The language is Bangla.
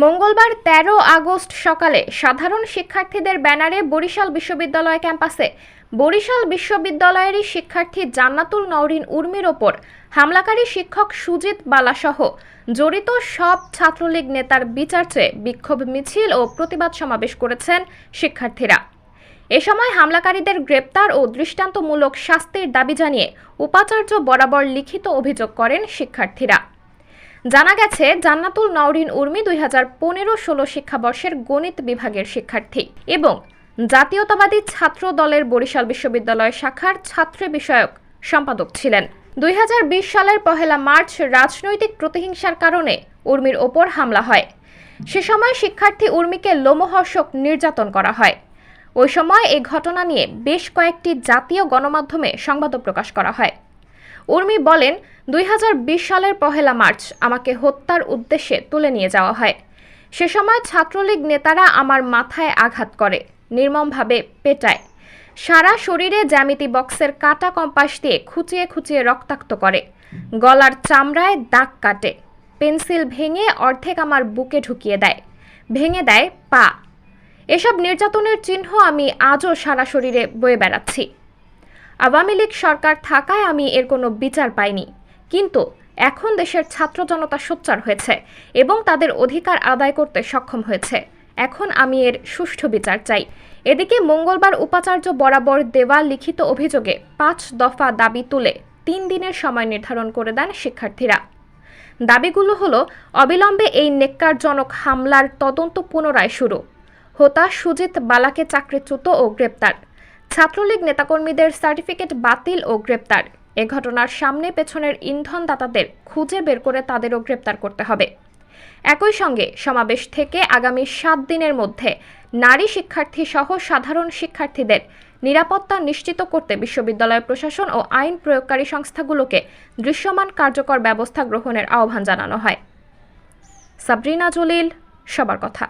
মঙ্গলবার ১৩ আগস্ট সকালে সাধারণ শিক্ষার্থীদের ব্যানারে বরিশাল বিশ্ববিদ্যালয় ক্যাম্পাসে বরিশাল বিশ্ববিদ্যালয়েরই শিক্ষার্থী জান্নাতুল নওরিন উর্মির ওপর হামলাকারী শিক্ষক সুজিত বালাসহ জড়িত সব ছাত্রলীগ নেতার বিচার চেয়ে বিক্ষোভ মিছিল ও প্রতিবাদ সমাবেশ করেছেন শিক্ষার্থীরা। এ সময় হামলাকারীদের গ্রেপ্তার ও দৃষ্টান্তমূলক শাস্তির দাবি জানিয়ে উপাচার্য বরাবর লিখিত অভিযোগ করেন শিক্ষার্থীরা। জানা গেছে, জান্নাতুল নওরিন উর্মি 2015-16 শিক্ষাবর্ষের গণিত বিভাগের শিক্ষার্থী এবং জাতীয়তাবাদী ছাত্র দলের বরিশাল বিশ্ববিদ্যালয় শাখার ছাত্রী বিষয়ক সম্পাদক ছিলেন। 2020 সালের 1 মার্চ রাজনৈতিক প্রতিহিংসার কারণে উর্মির ওপর হামলা হয়। সে সময় শিক্ষার্থী উর্মিকে লোমহর্ষক নির্যাতন করা হয়। ওই সময় এই ঘটনা নিয়ে বেশ কয়েকটি জাতীয় গণমাধ্যমে সংবাদও প্রকাশ করা হয়। উর্মি বলেন, 2020 সালের 1 মার্চ আমাকে হত্যার উদ্দেশ্যে তুলে নিয়ে যাওয়া হয়। সে সময় ছাত্রলীগ নেতারা আমার মাথায় আঘাত করে, নির্মমভাবে পেটায়, সারা শরীরে জ্যামিতি বক্সের কাটা কম্পাস দিয়ে খুঁচিয়ে খুঁচিয়ে রক্তাক্ত করে, গলার চামড়ায় দাগ কাটে, পেন্সিল ভেঙে অর্ধেক আমার বুকে ঢুকিয়ে দেয়, ভেঙে দেয় পা। এসব নির্যাতনের চিহ্ন আমি আজও সারা শরীরে বয়ে বেড়াচ্ছি। আওয়ামী লীগ সরকার থাকায় আমি এর কোনো বিচার পাইনি, কিন্তু এখন দেশের ছাত্র জনতা সোচ্চার হয়েছে এবং তাদের অধিকার আদায় করতে সক্ষম হয়েছে। এখন আমি এর সুষ্ঠু বিচার চাই। এদিকে মঙ্গলবার উপাচার্য বরাবর দেওয়া লিখিত অভিযোগে 5 দফা দাবি তুলে 3 দিনের সময় নির্ধারণ করে দেন শিক্ষার্থীরা। দাবিগুলো হলো, অবিলম্বে এই নেক্কারজনক হামলার তদন্ত পুনরায় শুরু, হোতা সুজিত বালাকে চাকরিচ্যুত ও গ্রেপ্তার, ছাত্রলীগ নেতাকর্মীদের সার্টিফিকেট বাতিল ও গ্রেপ্তার, এ ঘটনার সামনে পেছনের ইন্ধনদাতাদের খুঁজে বের করে তাদেরও গ্রেপ্তার করতে হবে। একই সঙ্গে সমাবেশ থেকে আগামী 7 দিনের মধ্যে নারী শিক্ষার্থী সহ সাধারণ শিক্ষার্থীদের নিরাপত্তা নিশ্চিত করতে বিশ্ববিদ্যালয় প্রশাসন ও আইন প্রয়োগকারী সংস্থাগুলোকে দৃশ্যমান কার্যকর ব্যবস্থা গ্রহণের আহ্বান জানানো হয়। সাবরিনা জলিল, সবার কথা।